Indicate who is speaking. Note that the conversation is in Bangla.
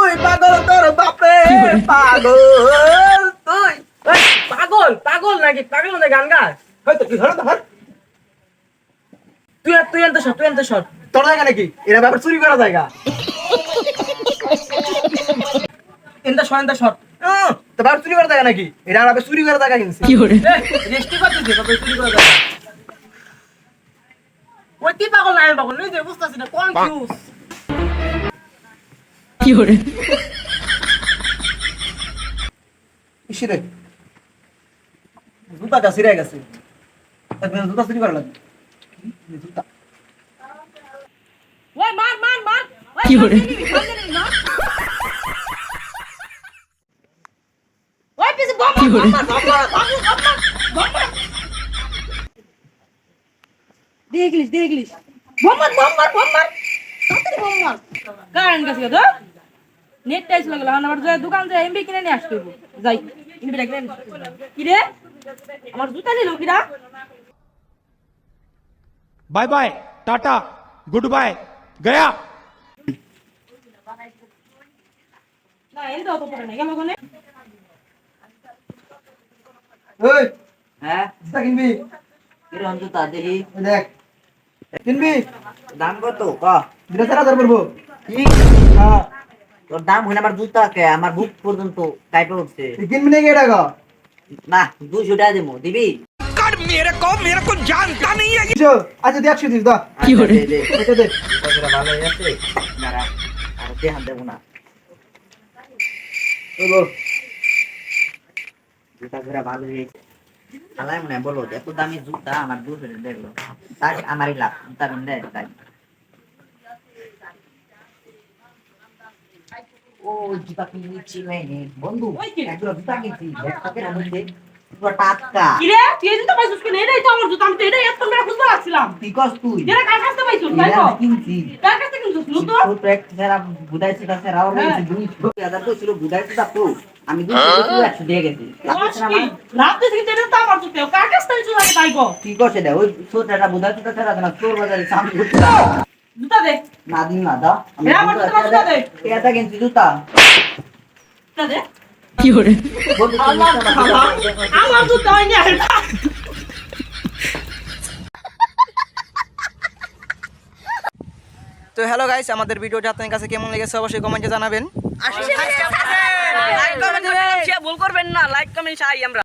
Speaker 1: তুই পাগল তোর বাপে পাগল তুই
Speaker 2: পাগল পাগল নাকি গান গায়
Speaker 1: হয়তো কি হলো তোর
Speaker 2: তুই আনতে সর
Speaker 1: তোর জায়গা নাকি এরা ব্যাপার চুরি করা জায়গা
Speaker 2: এনতে সর
Speaker 1: তো ব্যাপার চুরি করা জায়গা নাকি এরা ব্যাপার চুরি করা জায়গা কিনছে
Speaker 2: রেস্টি করতে দে বাবা চুরি করে দাও ওই তুই পাগল না আমি পাগল নিজে বুঝতাছিস না কনফিউজ
Speaker 1: ইসিরে জুতাটা ছিঁড়ে গেছে জুতা চুরি করা লাগবে জুতা
Speaker 2: ওই মার
Speaker 3: কি করে?
Speaker 2: ওই পিছে বম
Speaker 3: কি করে?
Speaker 2: দেখলিস বম মার তাড়াতাড়ি বম মার কারেন্ট গেছে তো নেট টাইস লাগলো আমার দোকান যে এমবি কিনে নিয়ে আসতে হইব যাই এমবি কিনে কি রে আমার জুতা নিল কিরা
Speaker 4: bye bye ta-ta goodbye गया
Speaker 2: না এই দাও তো পড়ে না গেল কোনে
Speaker 1: ওই
Speaker 5: হ্যাঁ
Speaker 1: জুতা কিনবি
Speaker 5: কিরম জুতা দেখি
Speaker 1: ওই দেখ কিনবি
Speaker 5: দাম কত ক
Speaker 1: 4,000 পড়বো
Speaker 5: কি
Speaker 1: হ্যাঁ
Speaker 5: তোর দাম হইলে আমার জুতা কে আমার বুক পর্যন্ত কাইপে উঠছে
Speaker 1: তুই কিনবি নাকি এটা গো
Speaker 5: না 200 টাকা দেবো দিবি
Speaker 1: কিসো আচ্ছা তুই 100 দিস দাও
Speaker 3: কি করে?
Speaker 5: দে, দে।
Speaker 1: এটা দে
Speaker 5: জুতাগুলো ভালো হয়ে আছে দাঁড়া আর দেখান দেবো না
Speaker 1: বলো
Speaker 5: জুতাগুলো ভালো হয়েছে আলাই মনে হয় বলো এত দামি জুতা আমার 200 টাকা দেখলো তাই আমারই লাভ জুতা কিনলে তাই ও জুতা কিনেছি মানে বন্ধু
Speaker 2: ওই কি?
Speaker 5: একটা জুতা কিনছি ব্যাগটাকে মধ্যে পুরো টাটকা
Speaker 2: কি রে তুই এই জুতা পাইছিস কিনে এটাই তো আমার জুতা আমি তো এটাই এত করে খুঁজতে লাগছিলাম
Speaker 5: কি কস তুই
Speaker 2: এরা কার কাছে পাইছিস তাই তো
Speaker 5: কিনছি
Speaker 2: কার কাছে কিনছিস নতুন
Speaker 5: ছোট একটা সেরা বুদাইছে তা সেরা ওর
Speaker 2: হ্যাঁ।
Speaker 5: 200,000 তো ছিল বুদাইছে তা তো আমি 200 দিয়ে গেছি
Speaker 2: রাত থেকে এটা তো আমার জুতা কার কাছে পাইছিস আমি তাই গো
Speaker 5: কি করছে দে ওই ছোট একটা বুদাইছে তা সেরা না চোর বাজারে সামনে ঘুরতে
Speaker 2: জুতা দে
Speaker 5: না দিন না দা আমি
Speaker 2: এ আমার জুতা দে।
Speaker 5: এটা কিনছি জুতা
Speaker 2: জুতা দে
Speaker 3: কি করে?
Speaker 5: বন্ধু তুমি
Speaker 2: আল্লাহ
Speaker 5: আমার জুতা
Speaker 2: আল্লাহ
Speaker 5: দেখো।
Speaker 2: আমার জুতা হয়নি আর
Speaker 1: তো হ্যালো গাইস আমাদের ভিডিওটা আপনাদের কাছে কেমন লেগেছে অবশ্যই কমেন্টে জানাবেন
Speaker 2: লাইক কমেন্ট ভুল করবেন না লাইক কমেন্ট চাই আমরা